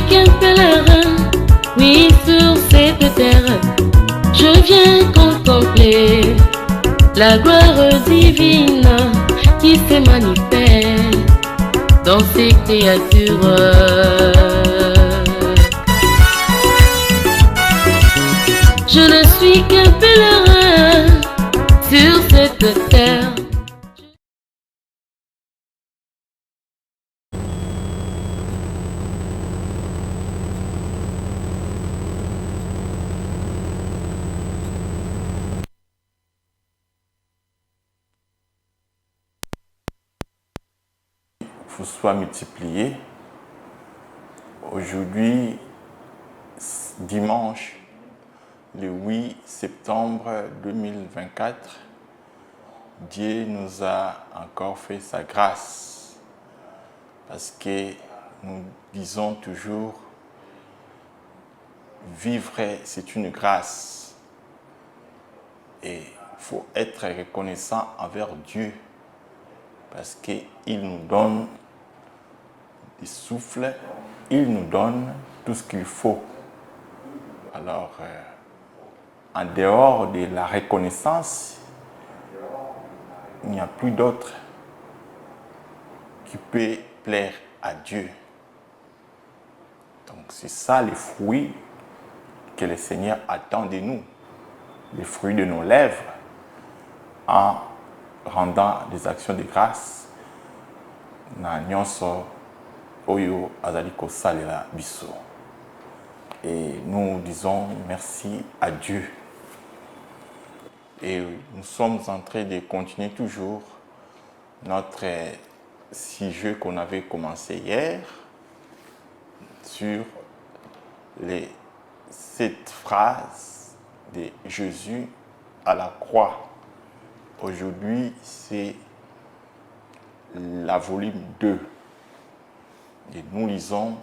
qu'un pèlerin, oui, sur cette terre. Je viens contempler la gloire divine qui se manifeste dans ces créatures. Je ne suis qu'un pèlerin sur cette terre. Vous soit multiplié. Aujourd'hui, dimanche, le 8 septembre 2024, Dieu nous a encore fait sa grâce parce que nous disons toujours, vivre c'est une grâce et il faut être reconnaissant envers Dieu parce qu'il nous donne des souffles, il nous donne tout ce qu'il faut. Alors, en dehors de la reconnaissance, il n'y a plus d'autre qui peut plaire à Dieu. Donc, c'est ça les fruits que le Seigneur attend de nous, les fruits de nos lèvres, en rendant des actions de grâce na nyonso oyo azali kosalela biso. Et nous disons merci à Dieu. Et nous sommes en train de continuer toujours notre sujet qu'on avait commencé hier sur les 7 phrases de Jésus à la croix. Aujourd'hui, c'est la volume 2. Et nous lisons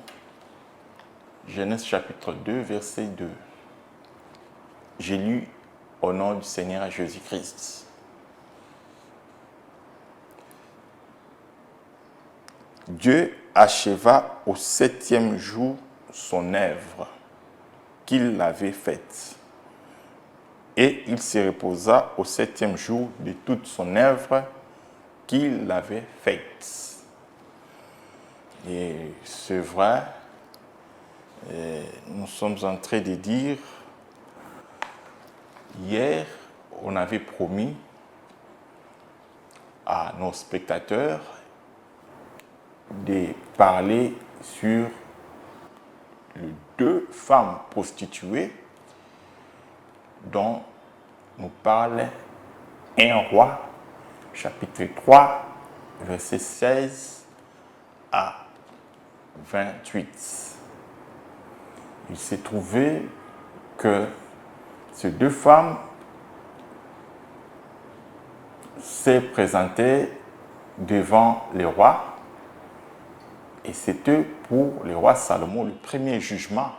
Genèse chapitre 2, verset 2. J'ai lu au nom du Seigneur Jésus-Christ. Dieu acheva au 7e jour son œuvre qu'il avait faite. Et il se reposa au 7e jour de toute son œuvre qu'il avait faite. Et c'est vrai, nous sommes en train de dire, hier, on avait promis à nos spectateurs de parler sur les 2 femmes prostituées dont nous parle 1 Roi, chapitre 3, verset 16 à 28. Il s'est trouvé que ces 2 femmes s'est présentées devant le roi et c'était pour le roi Salomon le premier jugement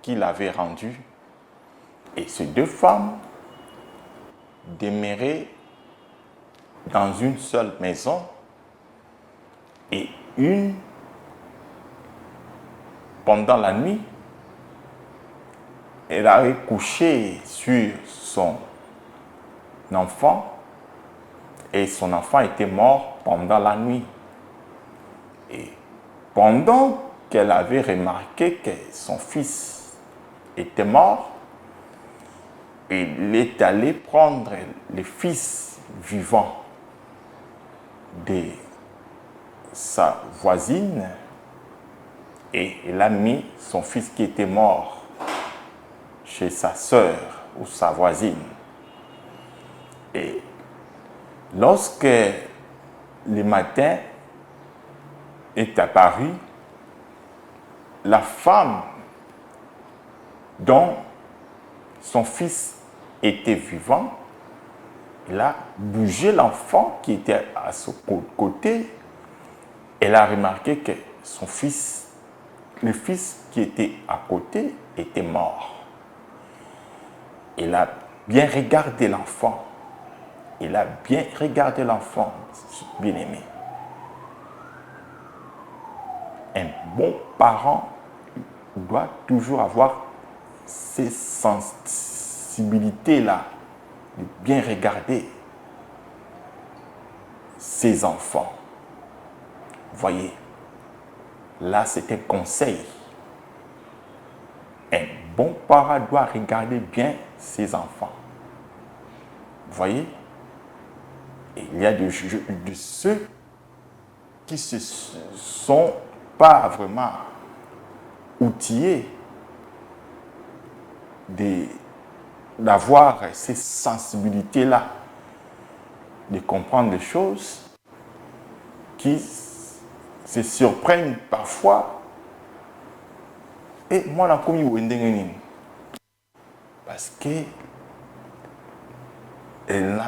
qu'il avait rendu. Et ces 2 femmes demeuraient dans une seule maison et une pendant la nuit, elle avait couché sur son enfant et son enfant était mort pendant la nuit. Et pendant qu'elle avait remarqué que son fils était mort, il est allé prendre le fils vivant de sa voisine et il a mis son fils qui était mort chez sa sœur ou sa voisine. Et lorsque le matin est apparu, la femme dont son fils était vivant, elle a bougé l'enfant qui était à son côté. Elle a remarqué que son fils, le fils qui était à côté, était mort. Elle a bien regardé l'enfant. Elle a bien regardé l'enfant, bien-aimé. Un bon parent doit toujours avoir ces sensibilités-là, de bien regarder ses enfants. Voyez, là c'est un conseil. Un bon parent doit regarder bien ses enfants. Voyez, il y a de ceux qui ne se sont pas vraiment outillés d'avoir ces sensibilités-là, de comprendre les choses, qui se surprennent parfois. Et moi, je suis commis parce que il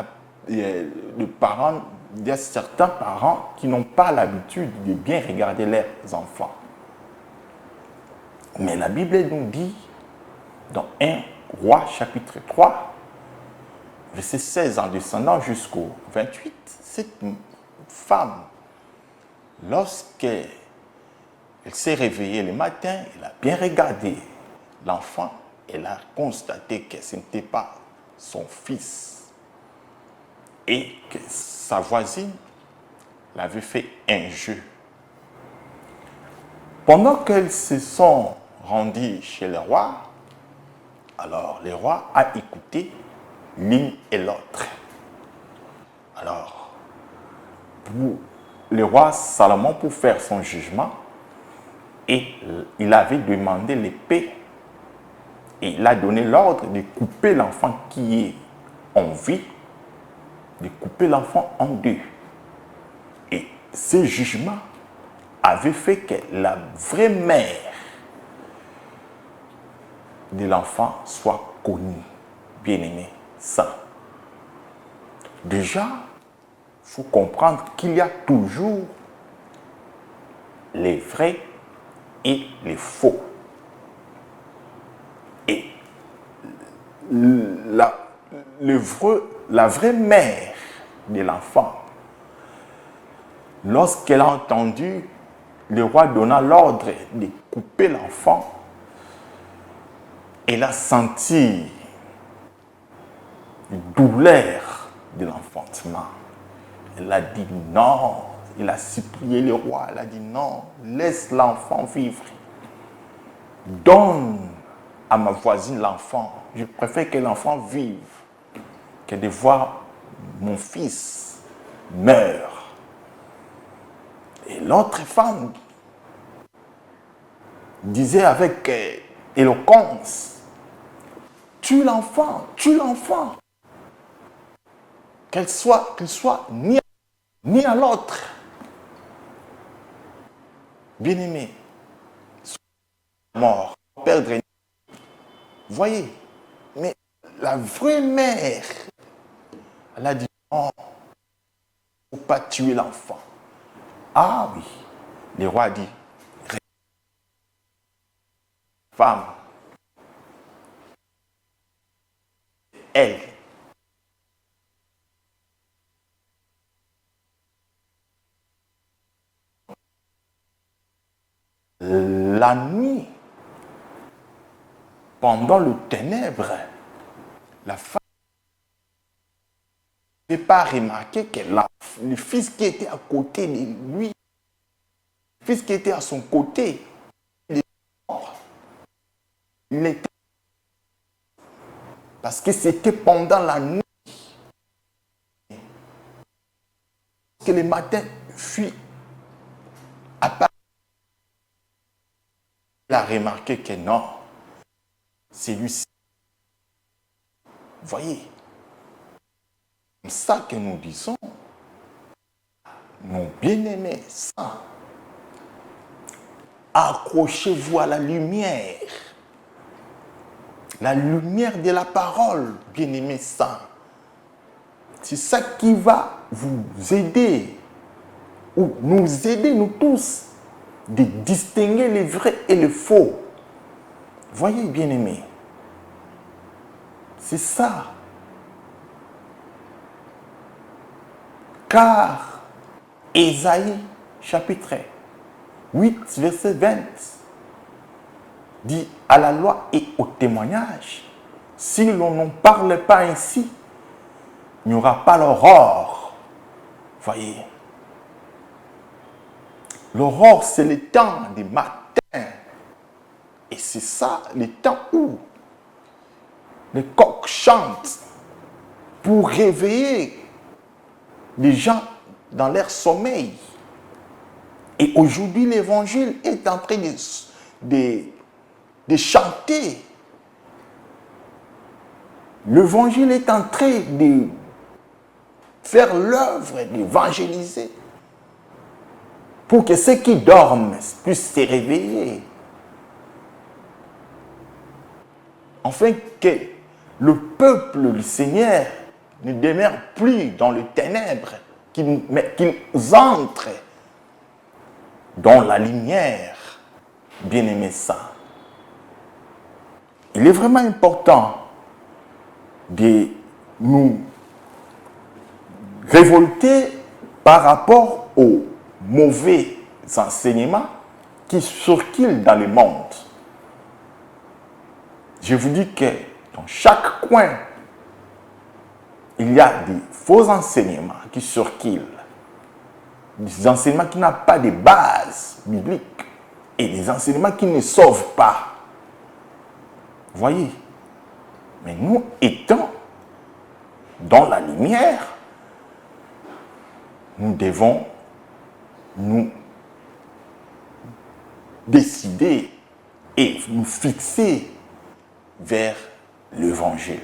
y a certains parents qui n'ont pas l'habitude de bien regarder leurs enfants. Mais la Bible nous dit, dans 1 Roi chapitre 3, verset 16 en descendant jusqu'au 28, cette femme, lorsqu'elle s'est réveillée le matin, elle a bien regardé l'enfant, elle a constaté que ce n'était pas son fils et que sa voisine l'avait fait un jeu. Pendant qu'elles se sont rendues chez le roi, alors le roi a écouté l'une et l'autre. Alors, le roi Salomon, pour faire son jugement, et il avait demandé l'épée et il a donné l'ordre de couper l'enfant qui est en vie, de couper l'enfant en deux. Et ce jugement avait fait que la vraie mère de l'enfant soit connue, bien-aimée, ça. Déjà, il faut comprendre qu'il y a toujours les vrais et les faux. Et la vraie mère de l'enfant, lorsqu'elle a entendu le roi donnant l'ordre de couper l'enfant, elle a senti une douleur de l'enfantement. Elle a dit non, elle a supplié le roi, elle a dit non, laisse l'enfant vivre. Donne à ma voisine l'enfant. Je préfère que l'enfant vive que de voir mon fils meurt. Et l'autre femme disait avec éloquence, tue l'enfant, tue l'enfant. Qu'il soit ni à l'autre. Bien-aimé, soit mort, perdre. Voyez, mais la vraie mère, elle a dit non, il ne faut pas tuer l'enfant. Ah oui, le roi a dit, femme, elle, la nuit, pendant le ténèbre, la femme n'avait pas remarqué que le fils qui était à côté de lui, le fils qui était à son côté, il était mort. Il était... Parce que c'était pendant la nuit que le matin fut apparu. Il a remarqué que non, c'est lui. Voyez, c'est ça que nous disons, mon bien-aimé, ça. Accrochez-vous à la lumière de la parole, bien-aimé, ça. C'est ça qui va vous aider, ou nous aider, nous tous, de distinguer les vrais et les faux. Voyez, bien-aimé, c'est ça. Car Ésaïe, chapitre 8, verset 20, dit à la loi et au témoignage. Si l'on n'en parle pas ainsi, il n'y aura pas l'aurore. Voyez. L'aurore, c'est le temps du matin. Et c'est ça, le temps où les coqs chantent pour réveiller les gens dans leur sommeil. Et aujourd'hui, l'évangile est en train de chanter. L'évangile est en train de faire l'œuvre d'évangéliser pour que ceux qui dorment puissent se réveiller. Afin que le peuple du Seigneur ne demeure plus dans les ténèbres, mais qu'ils entrent dans la lumière. Bien-aimé ça. Il est vraiment important de nous révolter par rapport aux mauvais enseignements qui circulent dans le monde. Je vous dis que dans chaque coin, il y a des faux enseignements qui circulent, des enseignements qui n'ont pas de base biblique et des enseignements qui ne sauvent pas. Voyez, mais nous étant dans la lumière, nous devons nous décider et nous fixer vers l'évangile.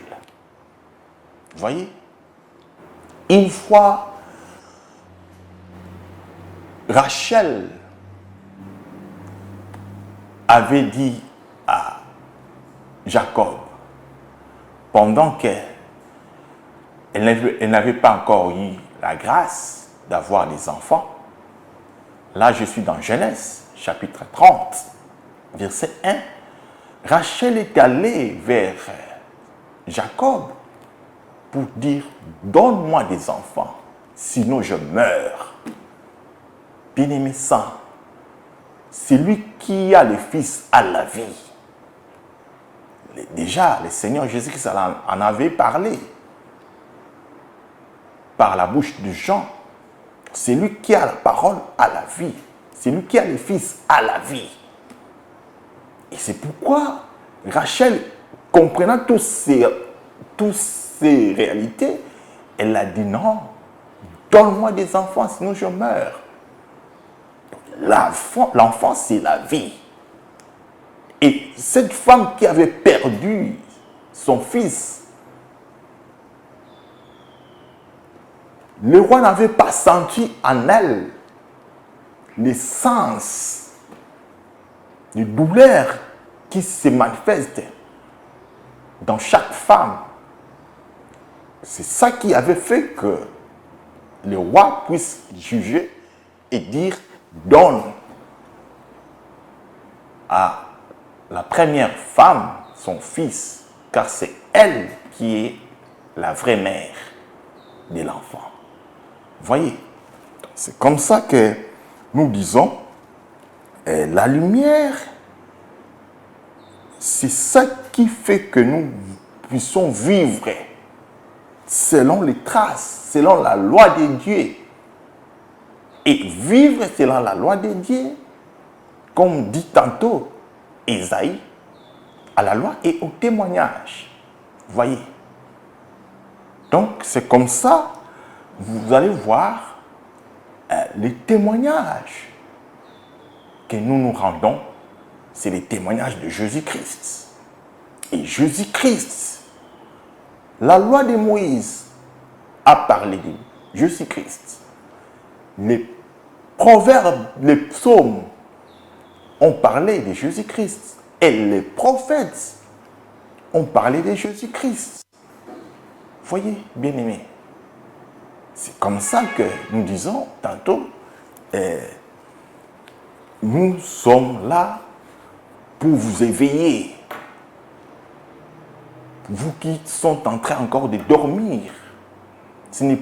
Voyez, une fois, Rachel avait dit à Jacob, pendant qu'elle n'avait pas encore eu la grâce d'avoir des enfants, là je suis dans Genèse, chapitre 30, verset 1, Rachel est allée vers Jacob pour dire, donne-moi des enfants, sinon je meurs. Bien-aimé ça, celui qui a le Fils a la vie. Déjà, le Seigneur Jésus-Christ en avait parlé par la bouche de Jean. Celui qui a la parole a la vie. Celui qui a le Fils a la vie. Et c'est pourquoi Rachel, comprenant toutes ces réalités, elle a dit non, donne-moi des enfants, sinon je meurs. L'enfant, c'est la vie. Et cette femme qui avait perdu son fils, le roi n'avait pas senti en elle l'essence de douleur qui se manifeste dans chaque femme. C'est ça qui avait fait que le roi puisse juger et dire donne à la première femme son fils, car c'est elle qui est la vraie mère de l'enfant. Voyez, c'est comme ça que nous disons la lumière, c'est ça qui fait que nous puissions vivre selon les traces, selon la loi de Dieu. Et vivre selon la loi de Dieu, comme dit tantôt Ésaïe, à la loi et au témoignage. Voyez. Donc c'est comme ça, vous allez voir les témoignages que nous nous rendons, c'est les témoignages de Jésus-Christ. Et Jésus-Christ, la loi de Moïse a parlé de Jésus-Christ. Les proverbes, les psaumes ont parlé de Jésus-Christ. Et les prophètes ont parlé de Jésus-Christ. Voyez, bien-aimés, c'est comme ça que nous disons tantôt, nous sommes là pour vous éveiller. Vous qui sont en train encore de dormir, ce n'est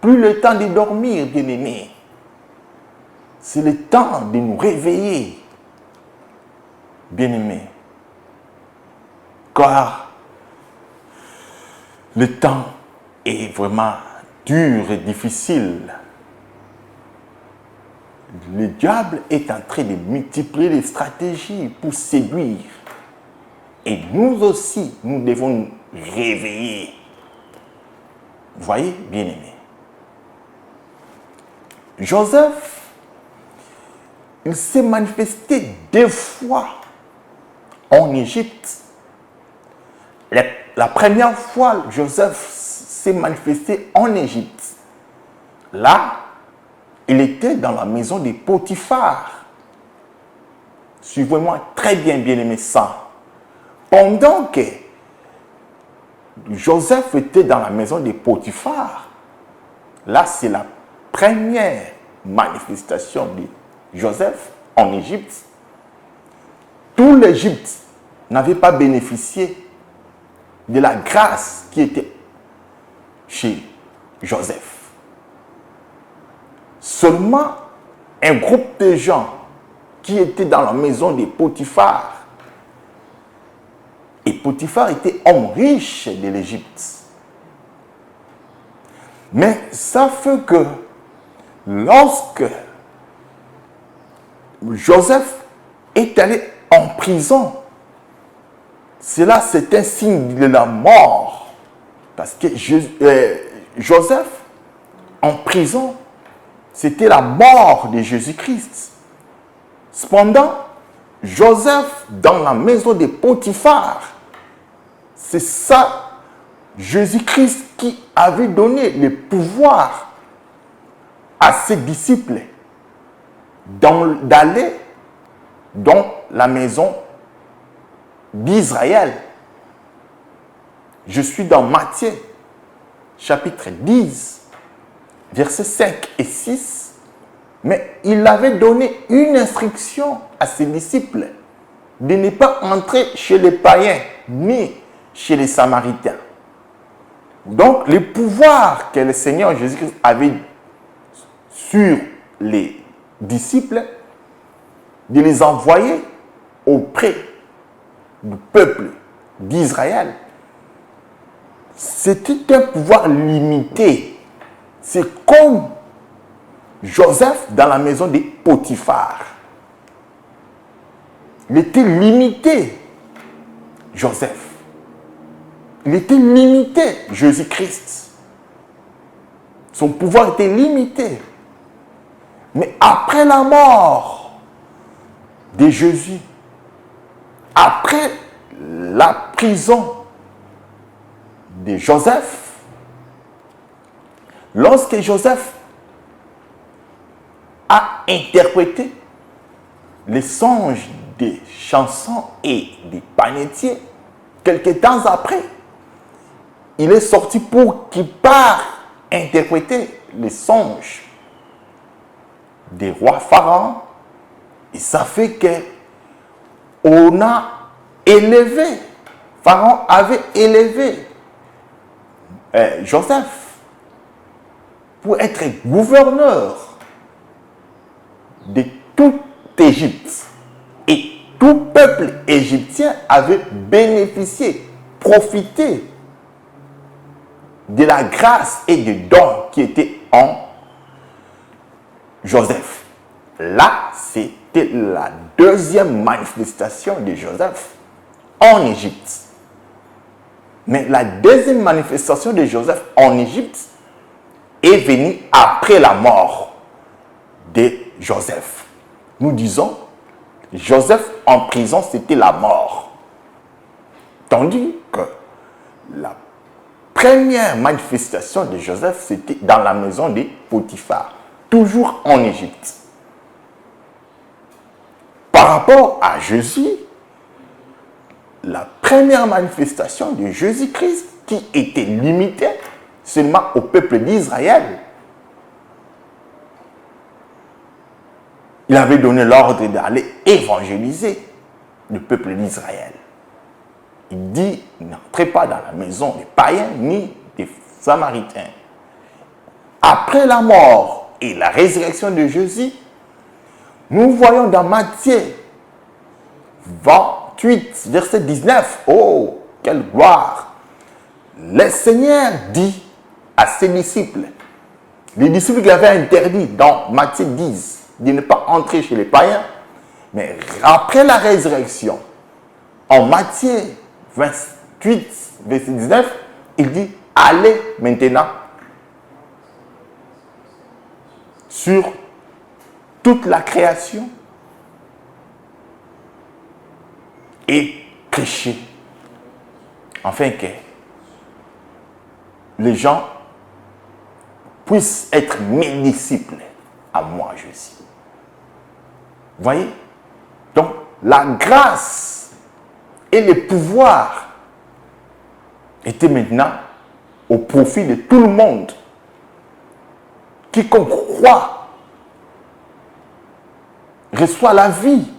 plus le temps de dormir, bien-aimés. C'est le temps de nous réveiller. Bien-aimés, car le temps est vraiment dur et difficile. Le diable est en train de multiplier les stratégies pour séduire. Et nous aussi, nous devons nous réveiller. Vous voyez, bien-aimés. Joseph, il s'est manifesté 2 fois en Égypte. La première fois, Joseph s'est manifesté en Égypte. Là, il était dans la maison de Potiphar. Suivez-moi très bien, bien-aimé ça. Pendant que Joseph était dans la maison de Potiphar, là, c'est la première manifestation de Joseph en Égypte. Tout l'Égypte n'avait pas bénéficié de la grâce qui était chez Joseph. Seulement un groupe de gens qui étaient dans la maison de Potiphar. Et Potiphar était homme riche de l'Égypte. Mais ça fait que lorsque Joseph est allé en prison, cela c'est un signe de la mort. Parce que Joseph en prison, c'était la mort de Jésus-Christ. Cependant, Joseph dans la maison de Potiphar, c'est ça, Jésus-Christ qui avait donné le pouvoir à ses disciples d'aller dans la maison d'Israël. Je suis dans Matthieu, chapitre 10, versets 5 et 6. Mais il avait donné une instruction à ses disciples de ne pas entrer chez les païens ni chez les Samaritains. Donc, le pouvoir que le Seigneur Jésus-Christ avait sur les disciples, de les envoyer auprès du peuple d'Israël, c'était un pouvoir limité. C'est comme Joseph dans la maison de Potiphar. Il était limité, Joseph. Il était limité, Jésus-Christ. Son pouvoir était limité. Mais après la mort de Jésus, après la prison de Joseph, lorsque Joseph a interprété les songes des chansons et des panetiers, quelque temps après, il est sorti pour qu'il parte interpréter les songes des rois pharaons. Et ça fait que on a élevé, Pharaon avait élevé Joseph pour être gouverneur de toute Égypte. Et tout peuple égyptien avait bénéficié, profité de la grâce et du don qui était en Joseph. Là, c'était la deuxième manifestation de Joseph en Égypte. Mais la deuxième manifestation de Joseph en Égypte est venue après la mort de Joseph. Nous disons, Joseph en prison, c'était la mort. Tandis que la première manifestation de Joseph, c'était dans la maison de Potiphar, toujours en Égypte. Par rapport à Jésus, la première manifestation de Jésus-Christ, qui était limitée seulement au peuple d'Israël, il avait donné l'ordre d'aller évangéliser le peuple d'Israël. Il dit, n'entrez pas dans la maison des païens ni des Samaritains. Après la mort et la résurrection de Jésus, nous voyons dans Matthieu 28, verset 19, oh, quelle gloire. Le Seigneur dit à ses disciples, les disciples qui avaient interdit dans Matthieu 10 de ne pas entrer chez les païens, mais après la résurrection, en Matthieu 28, verset 19, il dit, allez maintenant sur toute la création et prêcher, afin que les gens puissent être mes disciples à moi, Jésus. Vous voyez? Donc, la grâce et le pouvoir étaient maintenant au profit de tout le monde. Quiconque croit reçoit la vie.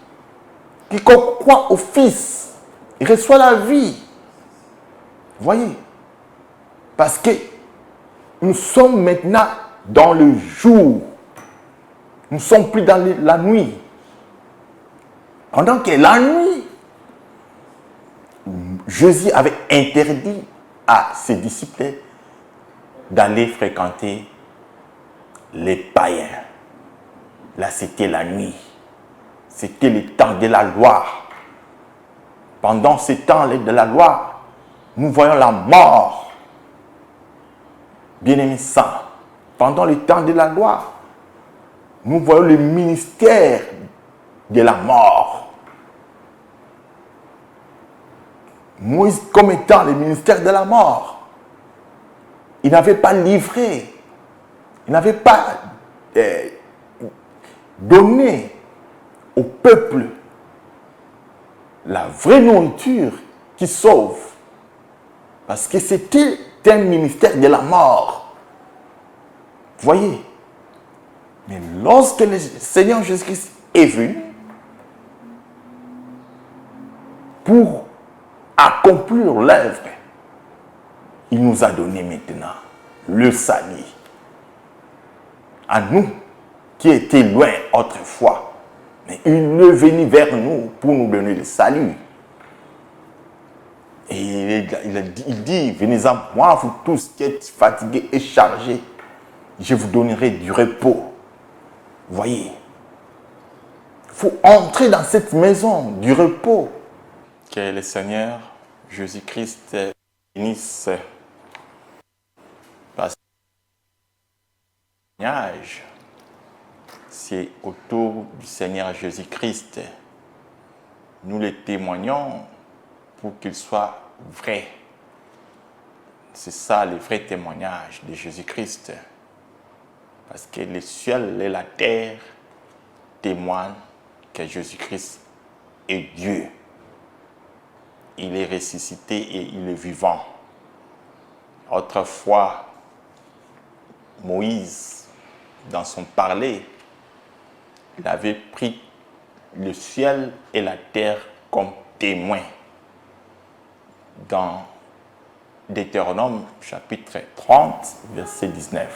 Quiconque croit au Fils reçoit la vie. Vous voyez? Parce que nous sommes maintenant dans le jour. Nous ne sommes plus dans la nuit. Pendant que la nuit, Jésus avait interdit à ses disciples d'aller fréquenter les païens. Là, c'était la nuit. C'était le temps de la loi. Pendant ce temps de la loi, nous voyons la mort. Bien-aimés saints, pendant le temps de la loi, nous voyons le ministère de la mort. Moïse comme étant le ministère de la mort. Il n'avait pas livré, il n'avait pas donné au peuple la vraie nourriture qui sauve. Parce que c'était un ministère de la mort. Vous voyez? Mais lorsque le Seigneur Jésus-Christ est venu pour accomplir l'œuvre, il nous a donné maintenant le salut. À nous qui étions loin autrefois, mais il est venu vers nous pour nous donner le salut. Et il dit, venez à moi, vous tous qui êtes fatigués et chargés, je vous donnerai du repos. Vous voyez, il faut entrer dans cette maison du repos. Que le Seigneur Jésus-Christ bénisse. Parce que le témoignage, c'est autour du Seigneur Jésus-Christ. Nous le témoignons pour qu'il soit vrai. C'est ça le vrai témoignage de Jésus-Christ. Parce que le ciel et la terre témoignent que Jésus-Christ est Dieu. Il est ressuscité et il est vivant. Autrefois, Moïse, dans son parler, il avait pris le ciel et la terre comme témoins. Dans Deutéronome chapitre 30, verset 19.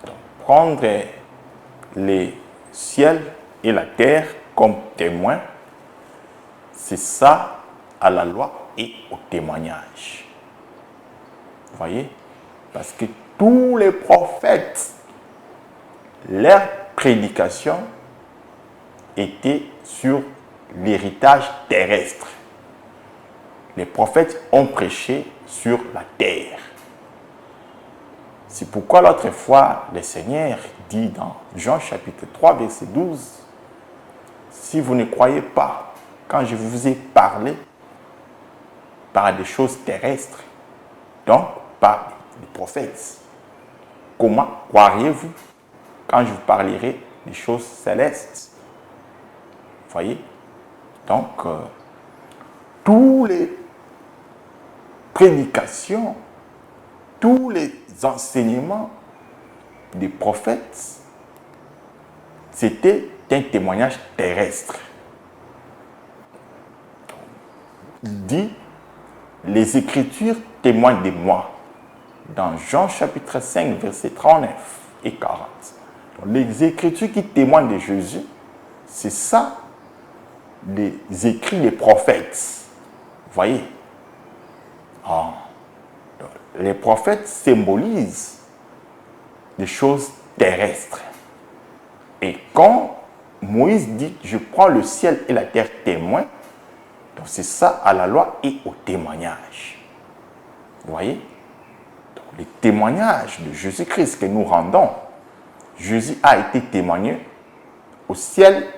Donc, prendre les ciels et la terre comme témoins, c'est ça à la loi et au témoignage. Vous voyez? Parce que tous les prophètes, leur prédication était sur l'héritage terrestre. Les prophètes ont prêché sur la terre. C'est pourquoi l'autre fois, le Seigneur dit dans Jean chapitre 3, verset 12, si vous ne croyez pas, quand je vous ai parlé par des choses terrestres, donc par les prophètes, comment croiriez-vous quand je vous parlerai des choses célestes? Vous voyez? Donc, tous les prédications, tous les enseignements des prophètes, c'était un témoignage terrestre. Il dit, les Écritures témoignent de moi. Dans Jean chapitre 5, versets 39 et 40. Donc, les Écritures qui témoignent de Jésus, c'est ça, les écrits des prophètes. Vous voyez? Les prophètes symbolisent des choses terrestres. Et quand Moïse dit « je prends le ciel et la terre témoin », donc c'est ça à la loi et au témoignage. Vous voyez? Donc, les témoignages de Jésus-Christ que nous rendons, Jésus a été témoigné au ciel,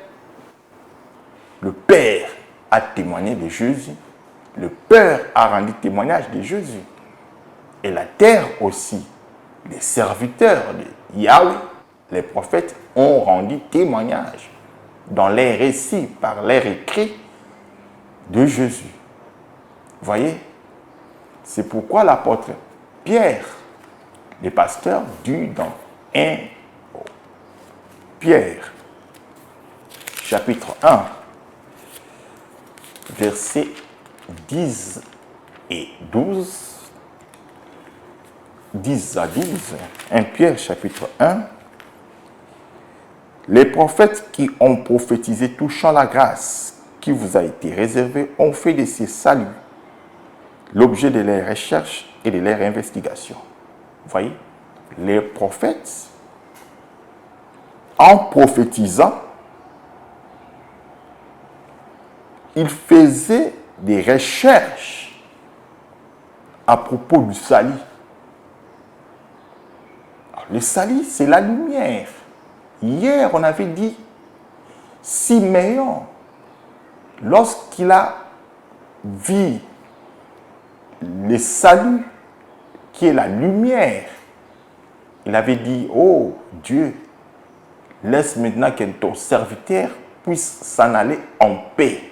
le Père a témoigné de Jésus, le Père a rendu témoignage de Jésus. Et la terre aussi, les serviteurs de Yahweh, les prophètes ont rendu témoignage dans les récits, par les écrits de Jésus. Vous voyez? C'est pourquoi l'apôtre Pierre, le pasteur, dit dans 1 Pierre, chapitre 1, versets 10 et 12, 10 à 12, 1 Pierre chapitre 1, les prophètes qui ont prophétisé touchant la grâce qui vous a été réservée ont fait de ces saluts l'objet de leurs recherches et de leurs investigations. Vous voyez, les prophètes, en prophétisant, ils faisaient des recherches à propos du salut. Alors, le salut, c'est la lumière. Hier, on avait dit, Siméon, lorsqu'il a vu le salut, qui est la lumière, il avait dit, oh Dieu, laisse maintenant que ton serviteur puisse s'en aller en paix,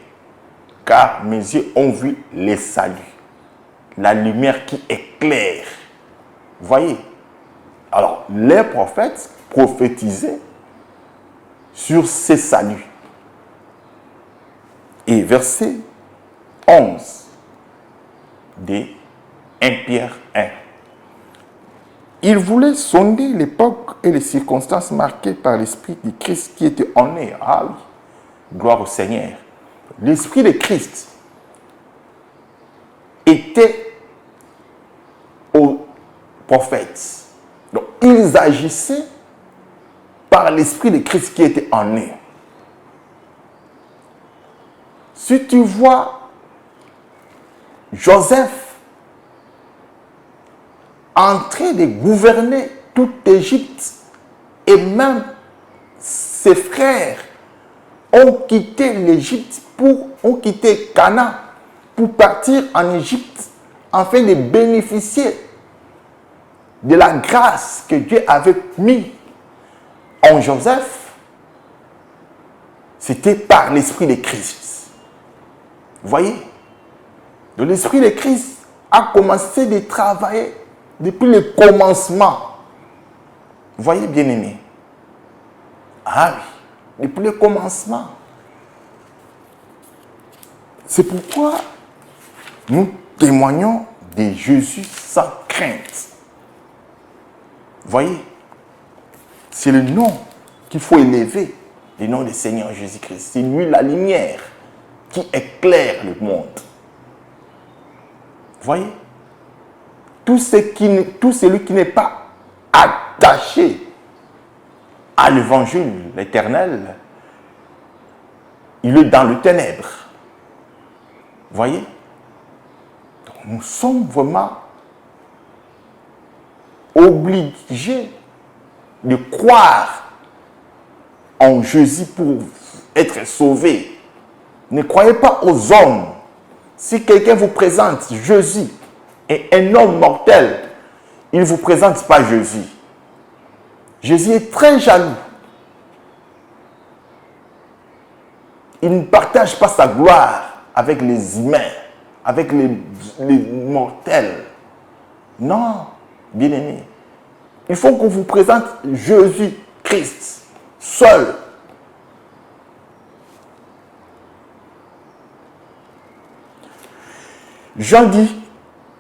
car mes yeux ont vu le salut, la lumière qui éclaire. Vous voyez? Alors, les prophètes prophétisaient sur ces saluts. Et verset 11 de 1 Pierre 1. Il voulait sonder l'époque et les circonstances marquées par l'Esprit de Christ qui était en eux. Ah oui, gloire au Seigneur. L'Esprit de Christ était aux prophètes. Donc, ils agissaient par l'Esprit de Christ qui était en eux. Si tu vois Joseph en train de gouverner toute l'Égypte et même ses frères ont quitté l'Égypte, ont quitté Canaan pour partir en Égypte afin de bénéficier de la grâce que Dieu avait mise en Joseph, c'était par l'Esprit de Christ. Vous voyez? Donc l'Esprit de Christ a commencé de travailler depuis le commencement. Vous voyez, bien-aimés? Ah oui, depuis le commencement. C'est pourquoi nous témoignons de Jésus sans crainte. Vous voyez? C'est le nom qu'il faut élever, le nom du Seigneur Jésus-Christ. C'est lui la lumière qui éclaire le monde. Vous voyez? Tout celui qui n'est pas attaché à l'évangile éternel, il est dans le ténèbre. Vous voyez? Donc, nous sommes vraiment obligés de croire en Jésus pour être sauvés. Ne croyez pas aux hommes. Si quelqu'un vous présente Jésus et un homme mortel, il ne vous présente pas Jésus. Jésus est très jaloux. Il ne partage pas sa gloire avec les humains, avec les mortels. Non, bien-aimés. Il faut qu'on vous présente Jésus-Christ seul. Jean dit,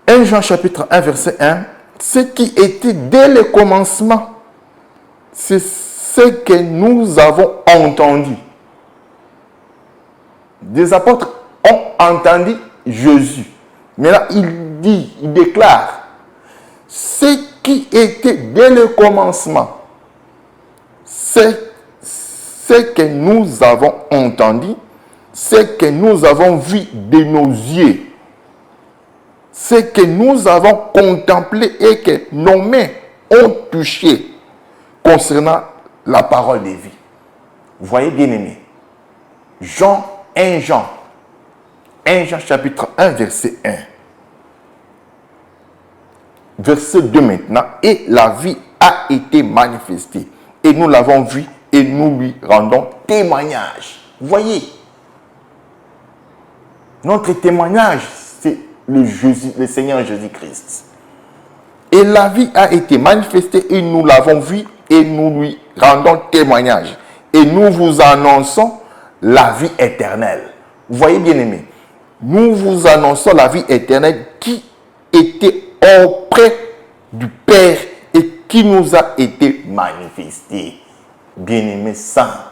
1 Jean chapitre 1 verset 1, ce qui était dès le commencement, c'est ce que nous avons entendu. Des apôtres ont entendu Jésus. Mais là, il dit, il déclare, ce qui était dès le commencement, c'est ce que nous avons entendu, ce que nous avons vu de nos yeux, ce que nous avons contemplé et que nos mains ont touché concernant la parole de vie. Vous voyez, bien-aimés, Jean chapitre 1, verset 1. Verset 2 maintenant. Et la vie a été manifestée. Et nous l'avons vue et nous lui rendons témoignage. Vous voyez, notre témoignage, c'est le Seigneur Jésus-Christ. Et la vie a été manifestée et nous l'avons vue et nous lui rendons témoignage. Et nous vous annonçons la vie éternelle. Vous voyez, bien-aimés, nous vous annonçons la vie éternelle qui était auprès du Père et qui nous a été manifestée. Bien-aimés saints,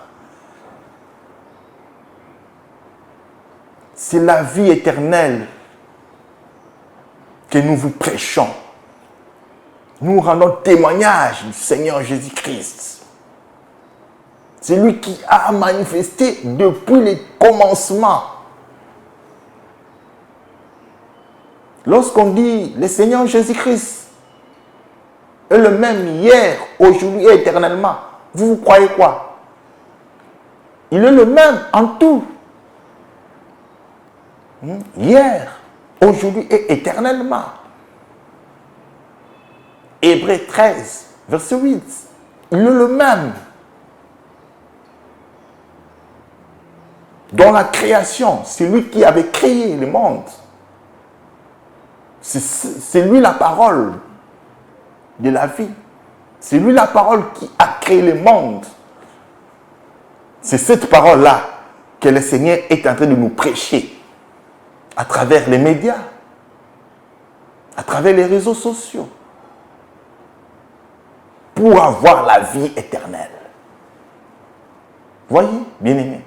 c'est la vie éternelle que nous vous prêchons. Nous rendons témoignage du Seigneur Jésus-Christ. C'est lui qui a manifesté depuis le commencement. Lorsqu'on dit le Seigneur Jésus-Christ est le même hier, aujourd'hui et éternellement, vous croyez quoi? Il est le même en tout. Hier, aujourd'hui et éternellement. Hébreux 13, verset 8. Il est le même. Dans la création, c'est lui qui avait créé le monde. C'est lui la parole de la vie. C'est lui la parole qui a créé le monde. C'est cette parole-là que le Seigneur est en train de nous prêcher à travers les médias, à travers les réseaux sociaux, pour avoir la vie éternelle. Voyez, bien-aimés,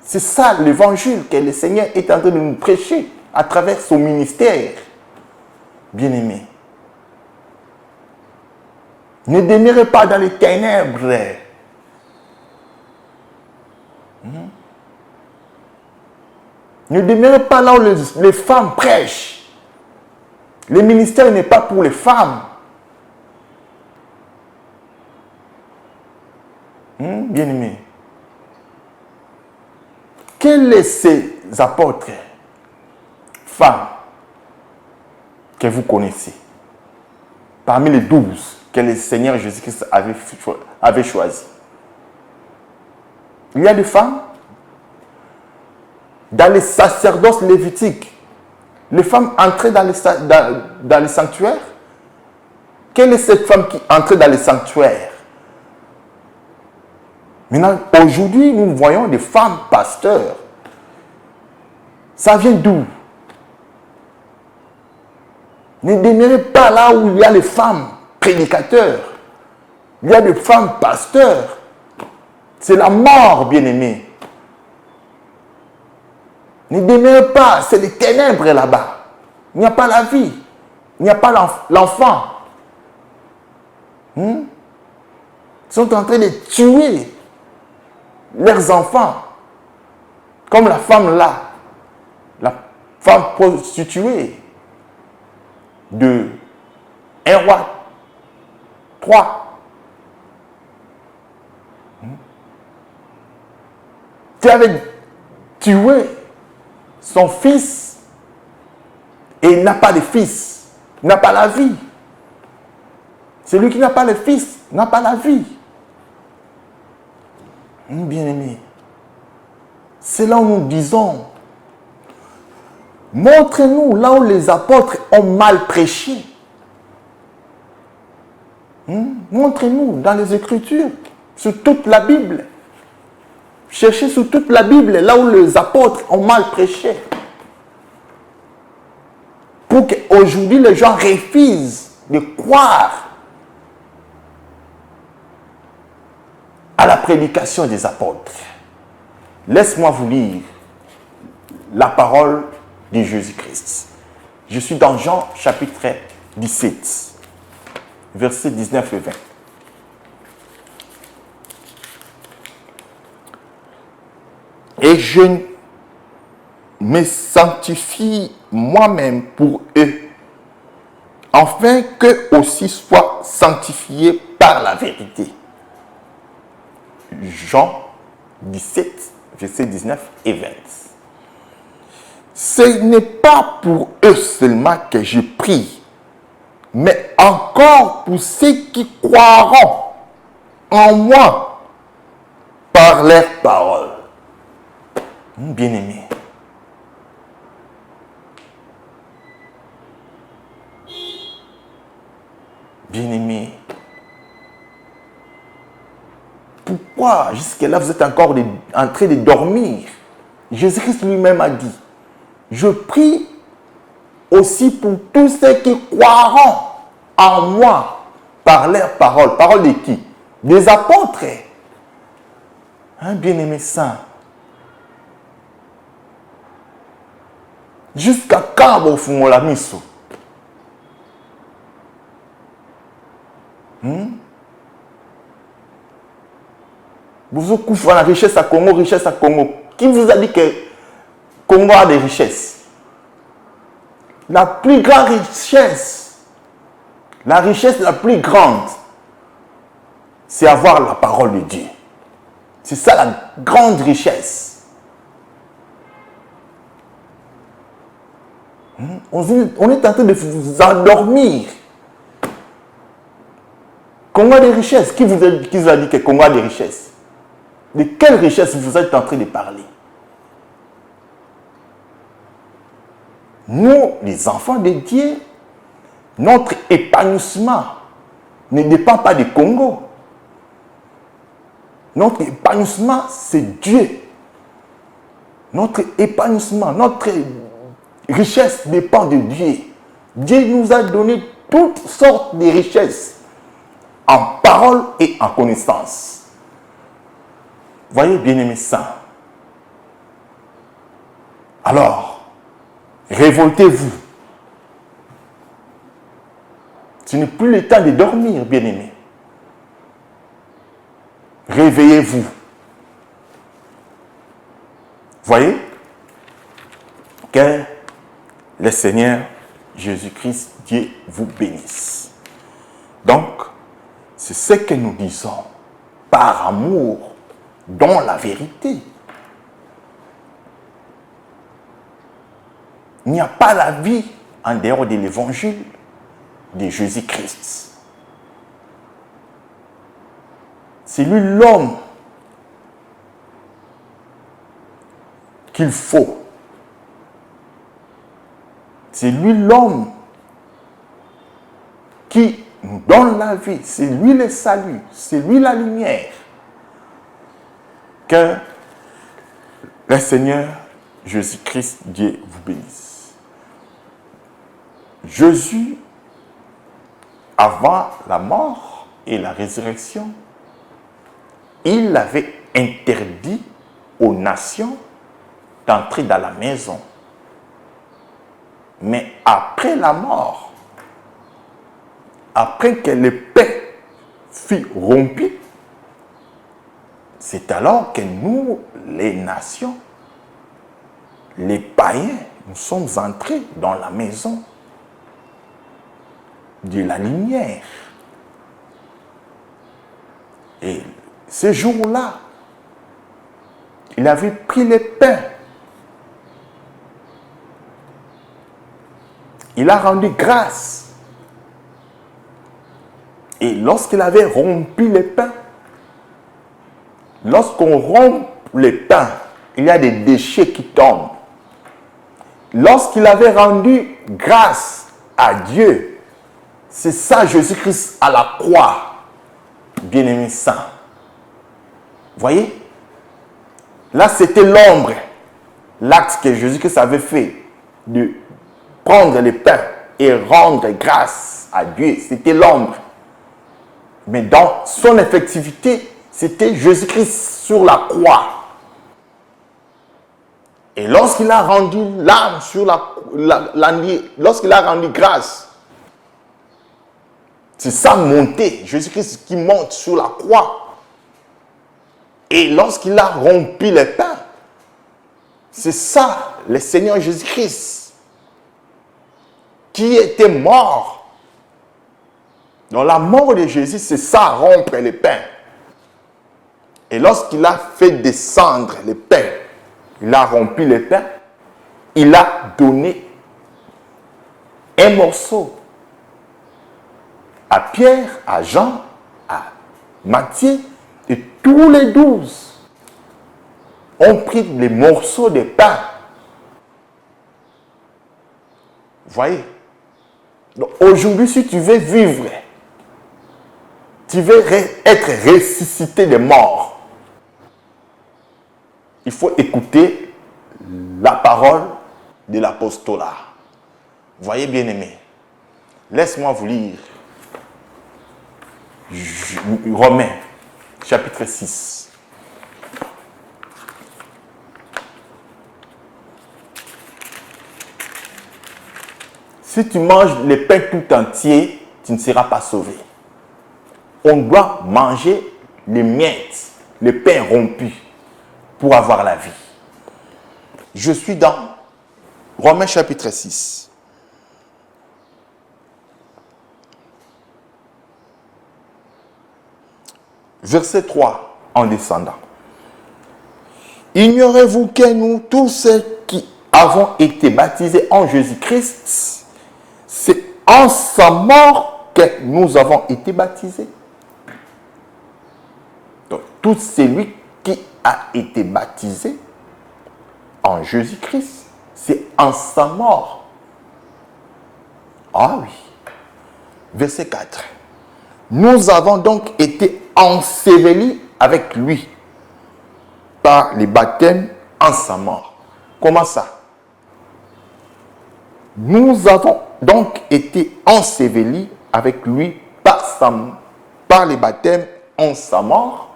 c'est ça l'évangile que le Seigneur est en train de nous prêcher à travers son ministère. Bien-aimés, ne demeurez pas dans les ténèbres. Ne demeurez pas là où les femmes prêchent. Le ministère n'est pas pour les femmes. Bien-aimés, quels sont ces apôtres, femmes, que vous connaissez, parmi les 12 que le Seigneur Jésus-Christ avait choisis? Il y a des femmes dans les sacerdoces lévitiques. Les femmes entraient dans les sanctuaires. Quelle est cette femme qui entrait dans les sanctuaires? Maintenant, aujourd'hui, nous voyons des femmes pasteurs. Ça vient d'où? Ne demeurez pas là où il y a les femmes prédicateurs. Il y a des femmes pasteurs. C'est la mort, bien-aimés. Ne demeurez pas, c'est les ténèbres là-bas. Il n'y a pas la vie. Il n'y a pas l'enfant. Ils sont en train de tuer leurs enfants. Comme la femme là. La femme prostituée de 1 roi 3. Qui avait tué son fils et il n'a pas de fils, il n'a pas la vie. Celui qui n'a pas de fils n'a pas la vie. Bien-aimés, c'est là où nous disons, montrez-nous là où les apôtres ont mal prêché. Montrez-nous dans les Écritures, sur toute la Bible. Cherchez sur toute la Bible, là où les apôtres ont mal prêché. Pour qu'aujourd'hui les gens refusent de croire à la prédication des apôtres. Laisse-moi vous lire la parole de Jésus-Christ. Je suis dans Jean chapitre 17, versets 19 et 20. Et je me sanctifie moi-même pour eux, afin qu'eux aussi soient sanctifiés par la vérité. Jean 17, versets 19 et 20. Ce n'est pas pour eux seulement que je prie, mais encore pour ceux qui croiront en moi par leurs paroles. Bien-aimé, bien-aimé, pourquoi jusque-là vous êtes encore en train de dormir? Jésus-Christ lui-même a dit, je prie aussi pour tous ceux qui croiront en moi par leurs paroles. Paroles de qui? Des apôtres. Hein, bien-aimé saint. Jusqu'à quand vous fumez la mise? Vous couvrez la richesse à Congo, richesse à Congo. Qui vous a dit que Congo a des richesses? La plus grande richesse, la richesse la plus grande, c'est avoir la parole de Dieu. C'est ça la grande richesse. On est en train de vous endormir. Congo a des richesses. Qui vous a dit que Congo a des richesses? De quelle richesse vous êtes en train de parler? Nous, les enfants de Dieu, notre épanouissement ne dépend pas du Congo. Notre épanouissement, c'est Dieu. Notre épanouissement, notre richesse dépend de Dieu. Dieu nous a donné toutes sortes de richesses en parole et en connaissance. Voyez, bien-aimés saints. Alors, révoltez-vous. Ce n'est plus le temps de dormir, bien-aimés. Réveillez-vous. Voyez que le Seigneur Jésus-Christ, Dieu vous bénisse. Donc, c'est ce que nous disons par amour dans la vérité. Il n'y a pas la vie en dehors de l'évangile de Jésus-Christ. C'est lui l'homme qu'il faut. C'est lui l'homme qui nous donne la vie. C'est lui le salut. C'est lui la lumière. Que le Seigneur Jésus-Christ, Dieu vous bénisse. Jésus, avant la mort et la résurrection, il avait interdit aux nations d'entrer dans la maison. Mais après la mort, après que le pain fut rompu, c'est alors que nous, les nations, les païens, nous sommes entrés dans la maison de la lumière. Et ce jour-là, il avait pris le pain. Il a rendu grâce. Et lorsqu'il avait rompu le pain, lorsqu'on rompt le pain, il y a des déchets qui tombent. Lorsqu'il avait rendu grâce à Dieu, c'est ça Jésus-Christ à la croix, bien-aimé saint. Voyez? Là, c'était l'ombre, l'acte que Jésus-Christ avait fait de prendre le pain et rendre grâce à Dieu. C'était l'ombre. Mais dans son effectivité, c'était Jésus-Christ sur la croix. Et lorsqu'il a rendu l'âme sur lorsqu'il a rendu grâce. C'est ça monter. Jésus-Christ qui monte sur la croix. Et lorsqu'il a rompu les pains, c'est ça, le Seigneur Jésus-Christ, qui était mort. Donc la mort de Jésus, c'est ça, rompre les pains. Et lorsqu'il a fait descendre les pains, il a rompu les pains, il a donné un morceau à Pierre, à Jean, à Matthieu, et tous les 12 ont pris les morceaux de pain. Vous voyez? Donc aujourd'hui, si tu veux vivre, tu veux être ressuscité des morts, il faut écouter la parole de l'apostolat. Voyez, bien-aimés, laisse-moi vous lire Romains, chapitre 6. Si tu manges le pain tout entier, tu ne seras pas sauvé. On doit manger les miettes, le pain rompu, pour avoir la vie. Je suis dans Romains chapitre 6. Verset 3, en descendant. Ignorez-vous que nous, tous ceux qui avons été baptisés en Jésus-Christ, c'est en sa mort que nous avons été baptisés. Donc, tout celui qui a été baptisé en Jésus-Christ, c'est en sa mort. Ah oui. Verset 4. Nous avons donc été ensevelis avec lui par les baptêmes en sa mort. Comment ça? Nous avons donc été ensevelis avec lui par les baptêmes en sa mort,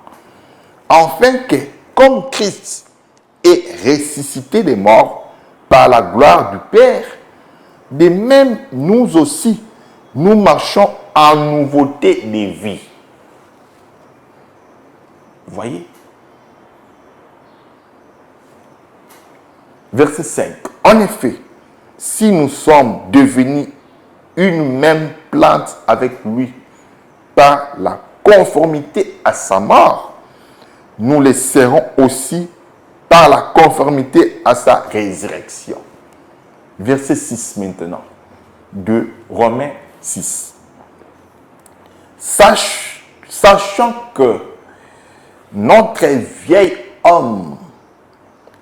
afin que, comme Christ est ressuscité des morts par la gloire du Père, de même nous aussi, nous marchons en nouveauté de vie. Vous voyez? Verset 5. En effet, si nous sommes devenus une même plante avec lui par la conformité à sa mort, nous le serons aussi par la conformité à sa résurrection. Verset 6 maintenant, de Romains 6. Sachant que notre vieil homme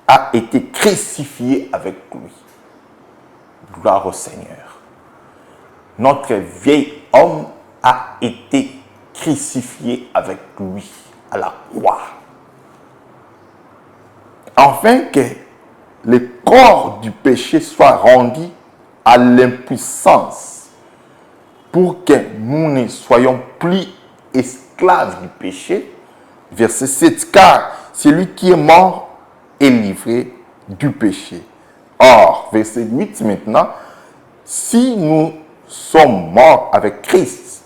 a été crucifié avec lui. Gloire au Seigneur. Notre vieil homme a été crucifié avec lui à la croix. Afin que le corps du péché soit rendu à l'impuissance, pour que nous ne soyons plus esclaves du péché. Verset 7. Car celui qui est mort est livré du péché. Or, verset 8 maintenant, si nous sommes morts avec Christ,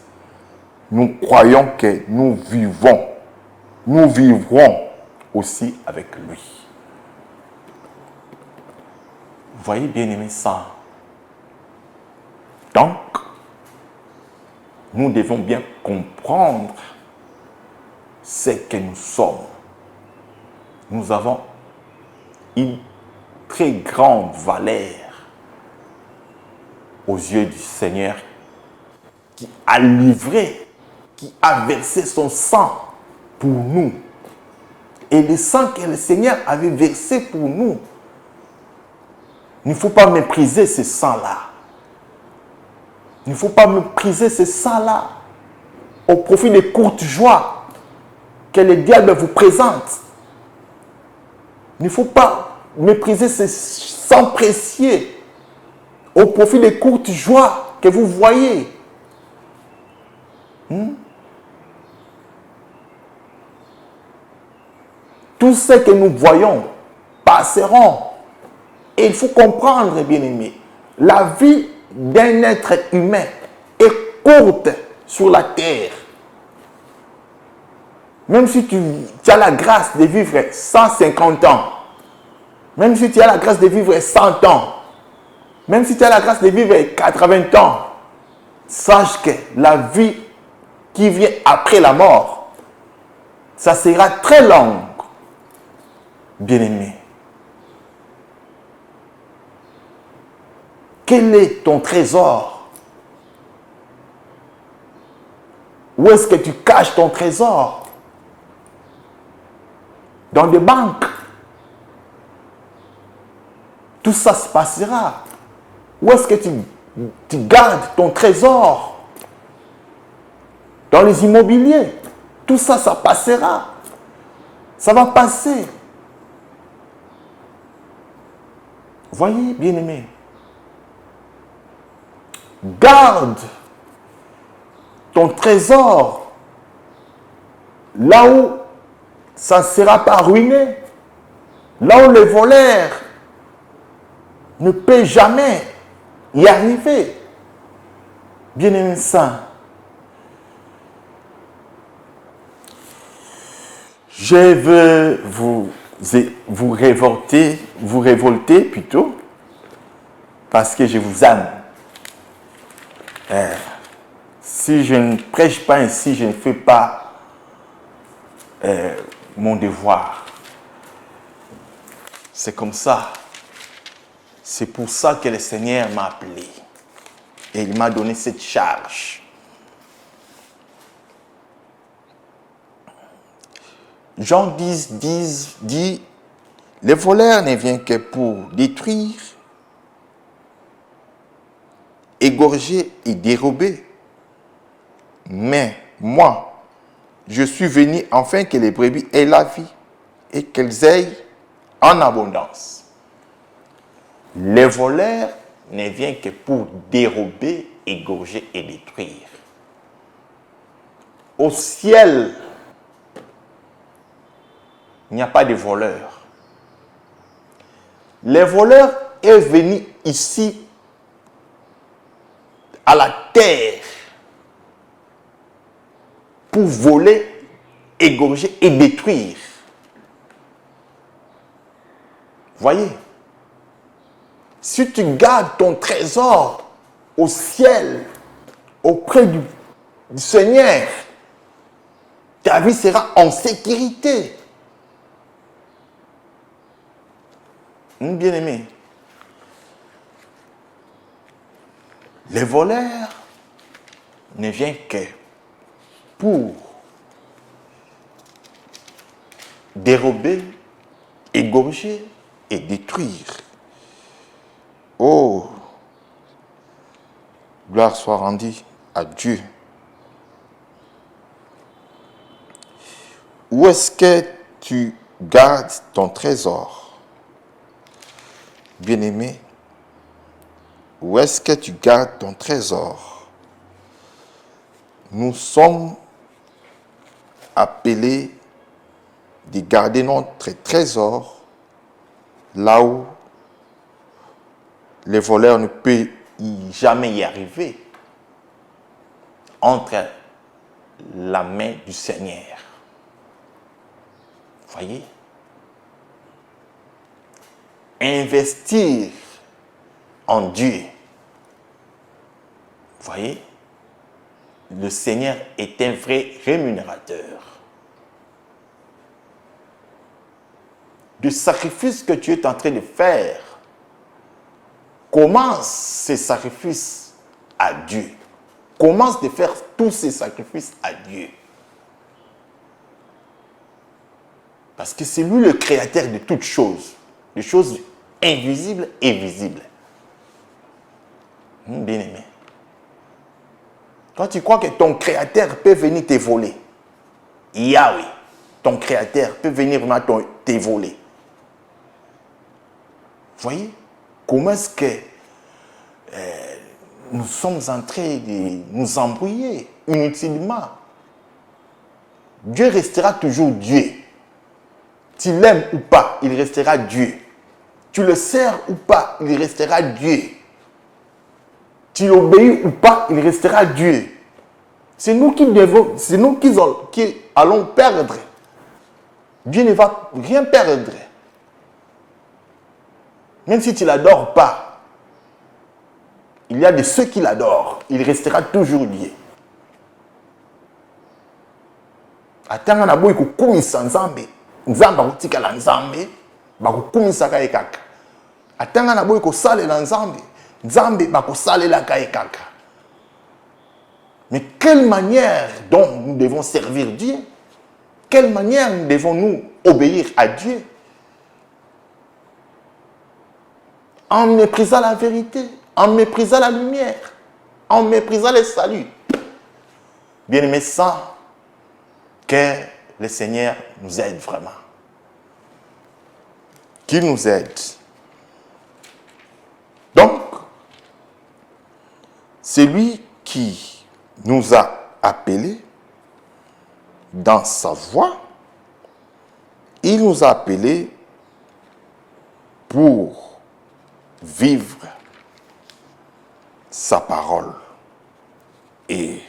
nous croyons que nous vivrons aussi avec lui. Vous voyez, bien-aimés, ça. Donc, nous devons bien comprendre ce que nous sommes. Nous avons une très grande valeur aux yeux du Seigneur, qui a livré, qui a versé son sang pour nous. Et le sang que le Seigneur avait versé pour nous, il ne faut pas mépriser ce sang-là. Il ne faut pas mépriser ce sang-là au profit des courtes joies que le diable vous présente. Il ne faut pas mépriser ce sang précieux au profit des courtes joies que vous voyez. Tout ce que nous voyons passeront. Et il faut comprendre, bien-aimés, La vie d'un être humain est courte sur la terre. Même si tu as la grâce de vivre 150 ans, même si tu as la grâce de vivre 100 ans, même si tu as la grâce de vivre 80 ans, sache que la vie qui vient après la mort, ça sera très long, bien-aimé. Quel est ton trésor? Où est-ce que tu caches ton trésor? Dans des banques. Tout ça se passera. Où est-ce que tu gardes ton trésor? Dans les immobiliers. Tout ça, ça passera. Ça va passer. Voyez, bien-aimé. Garde ton trésor là où ça ne sera pas ruiné. Là où les voleurs ne peut jamais y arriver. Bien-aimé saint, je veux vous révolter plutôt, parce que je vous aime. Si je ne prêche pas ainsi, je ne fais pas mon devoir. C'est comme ça. C'est pour ça que le Seigneur m'a appelé. Et il m'a donné cette charge. Jean 10 dit, le voleur ne vient que pour détruire, égorger et dérober. Mais moi, je suis venu afin que les brebis aient la vie et qu'elles aient en abondance. Le voleur ne vient que pour dérober, égorger et détruire. Au ciel, il n'y a pas de voleur. Le voleur est venu ici à la terre pour voler, égorger et détruire. Voyez, si tu gardes ton trésor au ciel, auprès du Seigneur, ta vie sera en sécurité. Bien-aimé, les voleurs ne viennent que pour dérober, égorger et détruire. Oh, gloire soit rendue à Dieu. Où est-ce que tu gardes ton trésor? Bien-aimé, où est-ce que tu gardes ton trésor? Nous sommes appelés de garder notre trésor là où les voleurs ne peuvent jamais y arriver, entre la main du Seigneur. Voyez? Investir en Dieu. Voyez? Le Seigneur est un vrai rémunérateur. Du sacrifice que tu es en train de faire, commence ces sacrifices à Dieu. Commence de faire tous ces sacrifices à Dieu. Parce que c'est lui le créateur de toutes choses. Des choses invisibles et visibles. Bien-aimé. Quand tu crois que ton créateur peut venir te voler, Yahweh, ton créateur, peut venir te voler. Voyez comment est-ce que nous sommes en train de nous embrouiller inutilement. Dieu restera toujours Dieu. Tu l'aimes ou pas, il restera Dieu. Tu le sers ou pas, il restera Dieu. tu l'obéis ou pas, il restera Dieu. C'est nous qui allons perdre. Dieu ne va rien perdre. Même si tu ne l'adores pas, il y a de ceux qui l'adorent. Il restera toujours Dieu. Atanga na boy kukumisa nzambe. Nzamba kutikala nzambe, bakukumisa ka ekaka. Atanga na boy ko salela nzambe, nzambe bakosalela ka ekaka. Mais quelle manière dont nous devons servir Dieu? Quelle manière nous devons nous obéir à Dieu? En méprisant la vérité, en méprisant la lumière, en méprisant le salut. Bien-aimés, ça, que le Seigneur nous aide vraiment. Qu'il nous aide. Donc, c'est lui qui nous a appelés dans sa voie. Il nous a appelés pour vivre sa parole. Et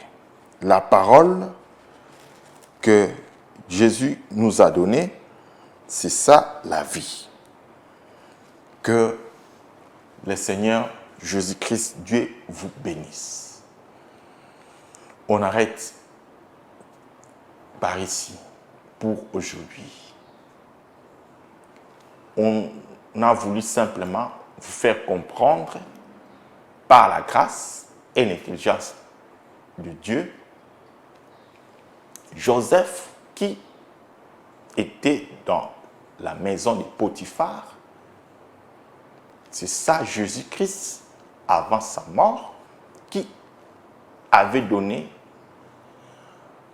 la parole que Jésus nous a donnée, c'est ça la vie. Que le Seigneur Jésus-Christ, Dieu vous bénisse. On arrête par ici pour aujourd'hui. On a voulu simplement vous faire comprendre par la grâce et l'intelligence de Dieu, Joseph qui était dans la maison de Potiphar, c'est ça Jésus-Christ avant sa mort qui avait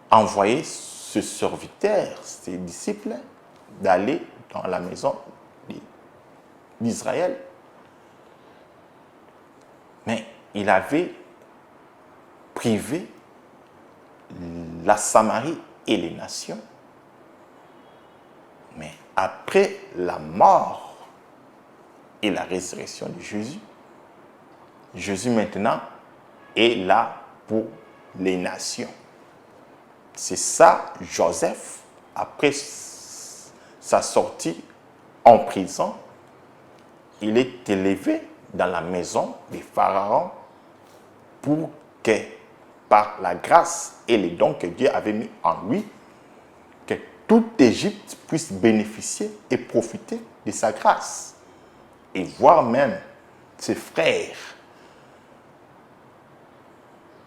envoyé ce serviteur, ses disciples, d'aller dans la maison d'Israël. Mais il avait privé la Samarie et les nations. Mais après la mort et la résurrection de Jésus, Jésus maintenant est là pour les nations. C'est ça, Joseph, après sa sortie en prison, il est élevé dans la maison des pharaons pour que, par la grâce et les dons que Dieu avait mis en lui, que toute Égypte puisse bénéficier et profiter de sa grâce. Et voir même ses frères.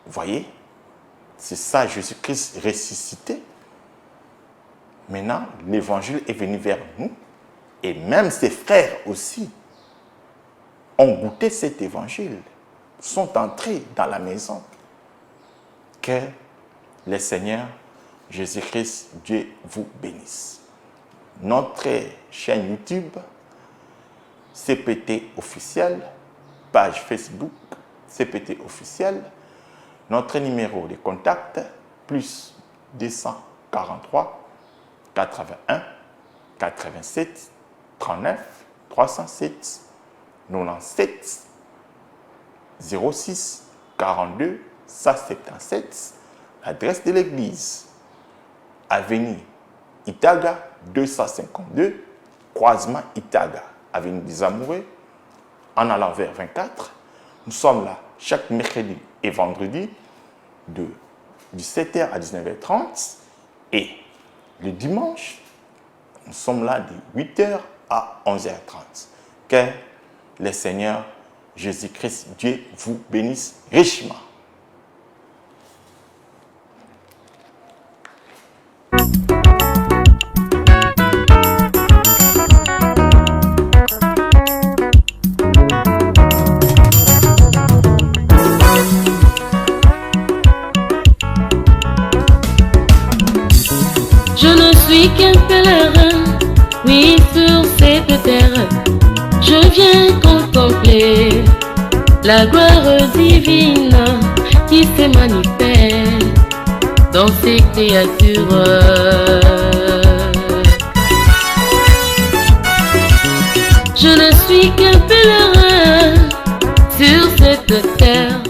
Vous voyez? C'est ça, Jésus-Christ ressuscité. Maintenant, l'évangile est venu vers nous. Et même ses frères aussi ont goûté cet évangile, sont entrés dans la maison. Que le Seigneur Jésus-Christ, Dieu vous bénisse. Notre chaîne YouTube, CPT officiel, page Facebook, CPT officiel, notre numéro de contact, plus 243 81 87 39 307 97 06 42 177. L'adresse de l'église, avenue Itaga 252, croisement Itaga, avenue des Amoureux, en allant vers 24. Nous sommes là chaque mercredi et vendredi de 17h à 19h30 et le dimanche, nous sommes là de 8h à 11h30. Que le Seigneur Jésus-Christ, Dieu vous bénisse richement. Je ne suis qu'un pèlerin, oui, sur cette terre. Je viens contempler la gloire divine qui se manifeste dans ces créatures. Je ne suis qu'un pèlerin sur cette terre.